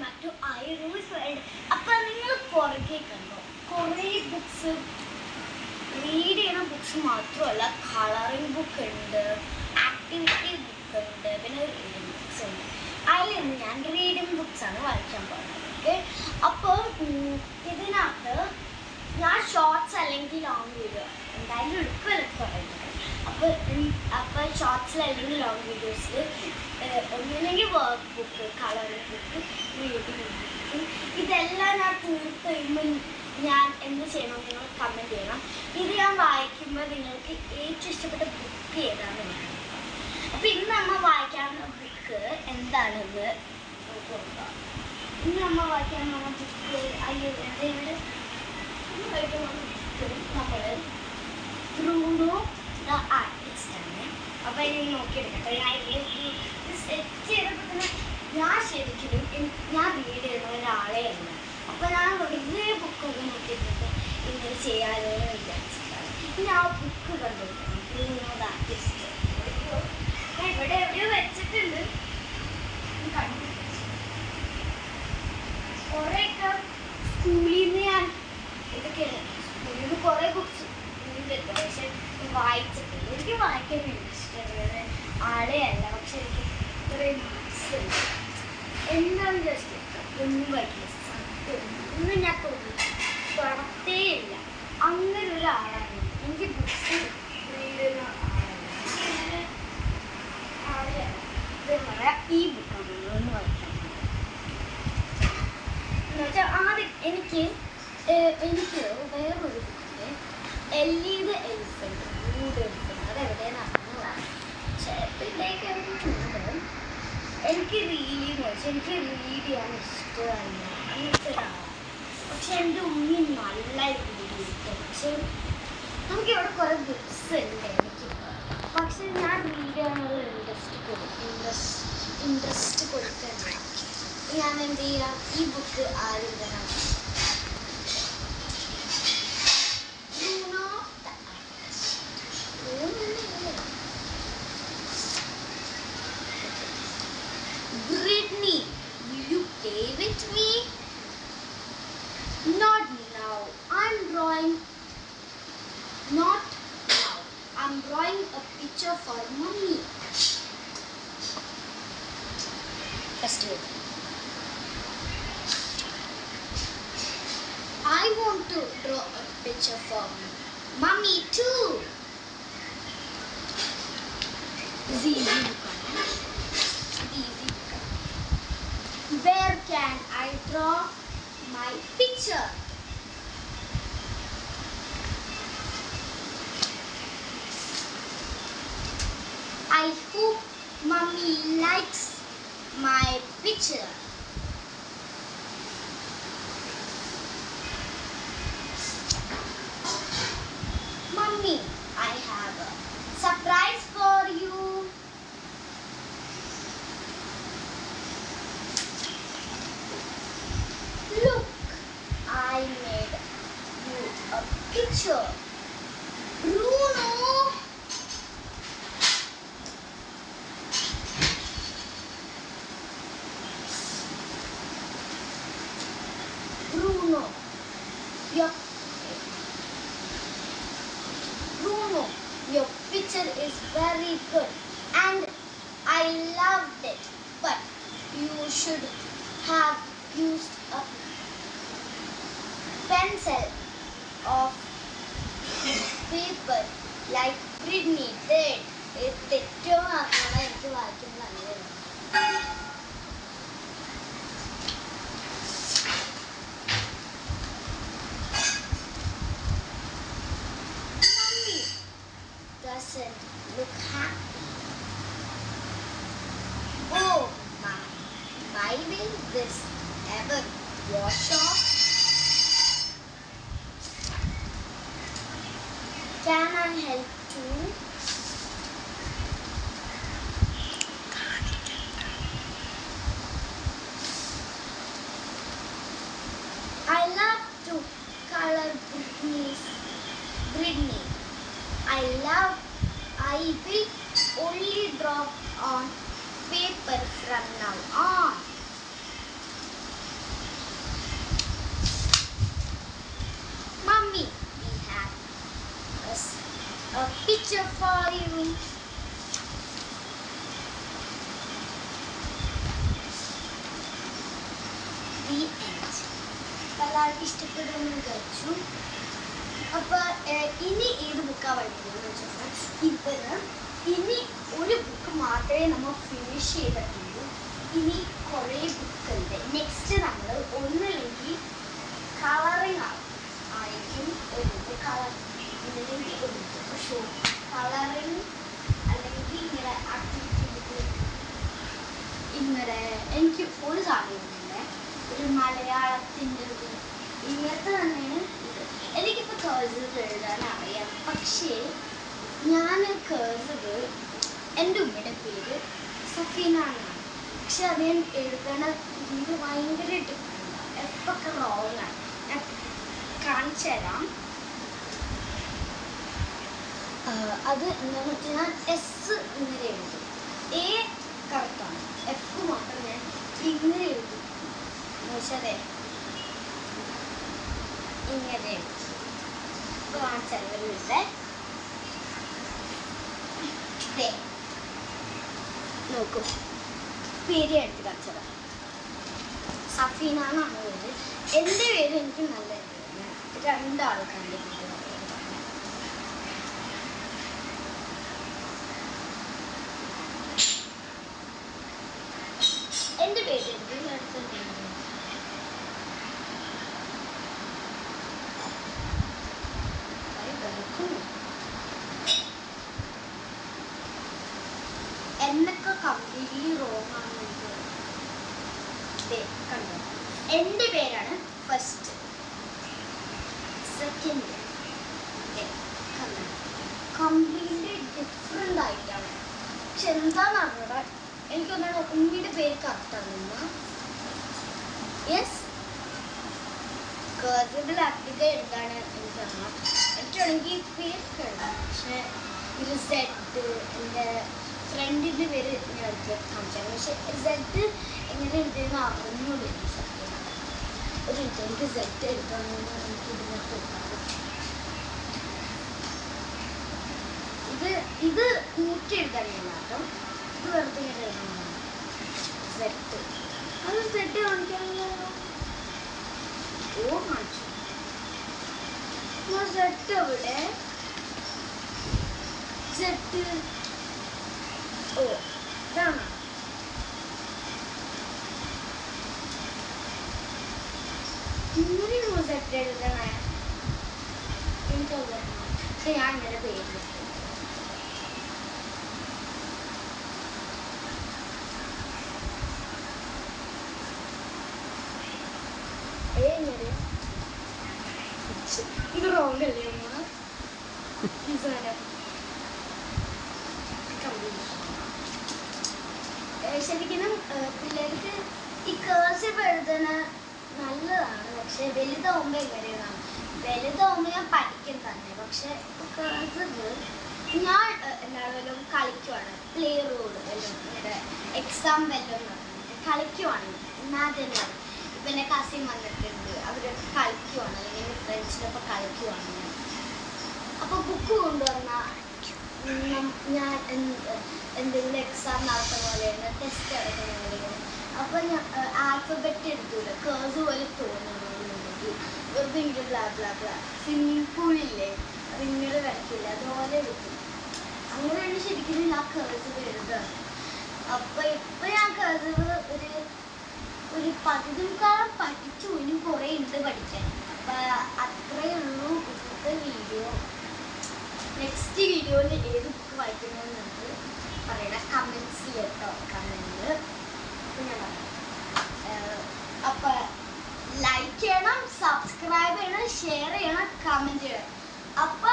back to Iru's World. അപ്പോൾ നിങ്ങൾ പുറകെ കണ്ടോ കുറേ ബുക്സ് റീഡ് ചെയ്യുന്ന ബുക്സ് മാത്രമല്ല കളറിംഗ് ബുക്ക് ഉണ്ട്, ആക്ടിവിറ്റി ബുക്ക് ഉണ്ട്, പിന്നെ റീഡിങ് ബുക്സ് ഉണ്ട്. അതിൽ ഞാൻ റീഡിങ് ബുക്സാണ് വായിക്കാൻ പോകുന്നത്. ഓക്കെ, അപ്പോൾ ഇതിനകത്ത് ഞാൻ ഷോർട്സ് അല്ലെങ്കിൽ ലോങ് വീഡിയോ എന്തായാലും എടുക്കുമല്ലോ പറയുന്നത്. അപ്പോൾ ഷോർട്സിൽ അല്ലെങ്കിൽ ലോങ് വീഡിയോസിൽ ഒന്നില്ലെങ്കിൽ work book, colouring book, reading book, ഇതെല്ലാം ഞാൻ തീർത്ത് കഴിയുമ്പോൾ ഞാൻ എന്ത് ചെയ്യണം നിങ്ങൾ കമൻറ്റ് ചെയ്യണം. ഇത് ഞാൻ വായിക്കുമ്പോൾ നിങ്ങൾക്ക് ഏറ്റവും ഇഷ്ടപ്പെട്ട ബുക്ക് ഏതാണെന്ന് പറയണം. അപ്പോൾ ഇന്ന് നമ്മൾ വായിക്കാവുന്ന ബുക്ക് എന്താണെന്ന് നോക്കുക. ഇന്ന് നമ്മൾ വായിക്കാൻ പോകുന്ന ബുക്ക് എന്തെങ്കിലും നമ്മൾ ബ്രൂണോ ദ ആർട്ടിസ്റ്റ് ആണ്. അപ്പോൾ ഇനി നോക്കിയെടുക്കട്ടെ. ഞാൻ സെറ്റ് ചെയ്തപ്പോൾ തന്നെ ഞാൻ ശരിക്കും ഞാൻ റീഡ് ചെയ്യുന്ന ഒരാളെ അല്ല. അപ്പോൾ ഞാൻ വെറുതെ ബുക്കൊക്കെ നോക്കിയിട്ട് ഇങ്ങനെ ചെയ്യാമല്ലോ എന്ന് വിചാരിച്ചിട്ടാണ്. ഇനി ആ ബുക്ക് കണ്ടുപിടിക്കണം. ബ്രൂണോ ദ ആർട്ടിസ്റ്റ് ഞാൻ ഇവിടെ എവിടെയോ വെച്ചിട്ടുണ്ട്. കുറേയൊക്കെ സ്കൂളിൽ നിന്ന് ഞാൻ ഇതൊക്കെയാണ് സ്കൂളിൽ നിന്ന് കുറേ ബുക്സ് പക്ഷെ വായിച്ചിട്ടില്ല. എനിക്ക് വായിക്കാൻ ഇഷ്ടമുള്ളത് ആളെ അല്ല, പക്ഷെ എനിക്ക് ഇത്രയും ബുക്സ് ഉണ്ട്. എന്താണ് ജസ്റ്റ് ഒന്നും വായിക്കില്ല, ഒന്നും ഞാൻ തുടത്തേ ഇല്ല. അങ്ങനെ ഒരാളാണ് എനിക്ക് ബുക്സ് റീഡ് ചെയ്യുന്ന ആളെ ഇത് പറയാം. ഈ ബുക്കാണ് ഒന്ന് വായിക്കാൻ എന്നുവെച്ചാൽ ആദ്യം എനിക്ക് വേറൊരു ബുക്കിൻ്റെ എല്ലിയുടെ എലിഫൻറ്റ്, ബ്ലൂഡ് എലിഫൻറ്റ്, അതെവിടെയെന്നാണ് ചിലപ്പോഴത്തേക്ക് എനിക്ക് എനിക്ക് റീഡ് ചെയ്യാൻ ഇഷ്ടമല്ല അങ്ങനത്തെ ഒരാളാണ്. പക്ഷെ എൻ്റെ ഉമ്മി നല്ല റീഡ് ചെയ്തിട്ട് പക്ഷെ നമുക്കിവിടെ കുറേ ബുക്സ് ഉണ്ട് എനിക്ക്. പക്ഷെ ഞാൻ റീഡ് ചെയ്യാനുള്ള ഇൻട്രസ്റ്റ് കൊടുക്കണ്ട. ഞാൻ എന്ത് ചെയ്യാം, ഈ ബുക്ക് ആദ്യം തന്നെ Britney, will you play with me? Not now. I'm drawing. Not now. I'm drawing a picture for mommy. First word. I want to draw a picture for mommy too. Easy. Where can I draw my picture? I hope mommy likes my picture. Mommy, I have a surprise for you. Look, I made you a picture. Bruno. Bruno, your picture is very good and I loved it, but you should have used a pencil of paper like Britney did. ഏറ്റവും ആക്കണം എനിക്ക് വായിക്കാൻ നല്ലത്. Mommy doesn't look happy. Oh my, why will this ever wash off? Can I help too? I love to color Britney. I will only draw on paper from now on. കഷ്ടപ്പായും എല്ലാവർക്കും ഇഷ്ടപ്പെടുമെന്ന് വിചാരിച്ചു. അപ്പൊ ഇനി ഏത് ബുക്കാണ് വായിക്കുന്നത് വെച്ചാൽ ഇനി ഒരു ബുക്ക് മാത്രമേ നമ്മൾ ഫിനിഷ് ചെയ്തിട്ടുള്ളൂ. ഇനി കുറേ ബുക്കുണ്ട്. നെക്സ്റ്റ് നമ്മൾ ഒന്നില്ലെങ്കിൽ കളറിങ് ആയിരിക്കും എഴുതുന്നത്. ഇല്ലെങ്കിൽ ഷോ കളറിങ് അല്ലെങ്കിൽ ഇങ്ങനെ ആക്ടിവിറ്റി ബുക്ക്. ഇങ്ങനെ എനിക്ക് ഒരു സാധനമുണ്ട്, ഒരു മലയാളത്തിൻ്റെ ഒരു ഇങ്ങനത്തെ തന്നെയാണ് ഇത്. എനിക്കിപ്പോൾ കേഴ്സീവ് എഴുതാൻ അറിയാം, പക്ഷേ ഞാൻ കേഴ്സീവ് എൻ്റെ ഉമ്മയുടെ പേര് സഫീന എന്നാണ്. പക്ഷെ അത് ഞാൻ എഴുതണ ഇത് ഭയങ്കര ഡിഫറെൻ്റാണ്. എപ്പൊക്കെ റോങ് ആണ്. ഞാൻ കാണിച്ചു തരാം. അത് എന്താണെന്ന് വെച്ചാൽ ഞാൻ എസ് ഇങ്ങനെ എഴുതും, എ കറക്റ്റാണ്, എഫ് മാത്രം ഞാൻ ഇങ്ങനെ എഴുതും. പക്ഷേ ഇങ്ങനെ കാണിച്ചേ നോക്കൂ, പേര് എടുത്ത് കാണിച്ചത് സഫീന എന്നാണ് പേര്. എൻ്റെ പേര് എനിക്ക് നല്ല രണ്ടാൾക്കാരുടെ പേര്. എൻ്റെ പേര് എന്നൊക്കെ കംപ്ലീറ്റ്ലി റോങ് ആണ്. കണ്ടോ, എൻ്റെ പേരാണ് ഫസ്റ്റ്, സെക്കൻഡ് കംപ്ലീറ്റ്ലി ഡിഫറെൻ്റ് ആയിട്ടാണ്. പക്ഷെ എന്താണെന്ന് അറിഞ്ഞൂടാ, എനിക്കൊന്നാണ് ഉമ്മിയുടെ പേര് കറക്റ്റാണ്. യെസ്, കേഴ്സീവിൽ അധികം എഴുതാണ് എനിക്കറിയാം. എനിക്കാണെങ്കിൽ പേര് എഴുതാം, പക്ഷെ ഒരു സെഡ് എൻ്റെ ഫ്രണ്ടിൻ്റെ പേര് ഞാൻ എടുത്ത് കാണിച്ചാണ്. പക്ഷെ സെഡ് എങ്ങനെ എഴുതിയെന്ന് അറിഞ്ഞൂടെ സത്യം. ഒരു എനിക്ക് സെഡ് എഴുതാമെന്ന് എനിക്ക് ഇതിനകത്ത് എഴുതാറ്. ഇത് കൂട്ടി എഴുതാനില്ല കേട്ടോ, ഇത് വെറുതെ ഇങ്ങനെ എഴുതണം. സെഡ് അത് സെഡ് കാണിക്കാനല്ലോ. ഓ കാണിച്ചു സെഡ് എവിടെ? സെഡ് ഓ ഇതാണ്. ഇങ്ങനെയാണോ സെഡ് എഴുതണേ? എനിക്കത് പക്ഷെ ഞാൻ ഇങ്ങനെ പേര് ഇത് റോങ് അല്ലേ അമ്മ? ഈ സാധനം ശരിക്കും പിള്ളേർക്ക് ഈ കേഴ്സീവ് എഴുതണ നല്ലതാണ്. പക്ഷെ വലുതാവുമ്പോൾ എങ്ങനെയാണ്, വലുതാവുമ്പോൾ ഞാൻ പഠിക്കും തന്നെ. പക്ഷെ കേഴ്സീവ് ഞാൻ എന്തായാലും കളിക്കുവാണ്, പ്ലേ റോഡ് എല്ലാം ഇങ്ങനെ എക്സാം വല്ലതും നടന്നിട്ട് കളിക്കുവാണ്. ഇമാജിനാണ് ഇപ്പം എൻ്റെ കസിൻ വന്നിട്ടുണ്ട്, അവരൊക്കെ കളിക്കുവാണ്, അല്ലെങ്കിൽ ഫ്രണ്ട്സിനൊപ്പം കളിക്കുവാണ്. അപ്പോൾ ബുക്ക് കൊണ്ടുവന്നാൽ ഞാൻ എന്തെങ്കിലും എക്സാം നടത്തുന്ന പോലെയാണ്, ടെസ്റ്റ് നടത്തുന്ന പോലെയാണ്. അപ്പോൾ ഞാൻ ആൽഫബറ്റ് എടുത്തൂല, കേഴ്സ് പോലെ തോന്നുന്നുണ്ടെങ്കിൽ വെറുതെ ബ്ലാ ബ്ലാ ബ്ലാ. സ്വിമ്മിങ് പൂളില്ലേ, റിങ്ങുകൾ വരയ്ക്കില്ല, അതുപോലെ എടുക്കും. അങ്ങനെയാണ് ശരിക്കും ഞാൻ കേഴ്സീവ് എഴുതുക. അപ്പോൾ ഇപ്പോൾ ഞാൻ കേഴ്സീവ് ഒരു പകുതി മുക്കാലും പഠിച്ചു, ഇനി കുറേ ഉണ്ട് പഠിക്കാൻ. അപ്പം അത്രയേ ഉള്ളൂ ഇപ്പോഴത്തെ വീഡിയോ. നെക്സ്റ്റ് വീഡിയോയിൽ ഏത് ബുക്ക് വായിക്കണമെന്നുണ്ട് പറയണം, കമൻറ്റ്സ് കേട്ടോ, കമൻറ്റിൽ. അപ്പം ഞാൻ പറയാം. അപ്പം ലൈക്ക് ചെയ്യണം, സബ്സ്ക്രൈബ് ചെയ്യണം, ഷെയർ ചെയ്യണം, കമൻറ്റ് ചെയ്യണം. അപ്പം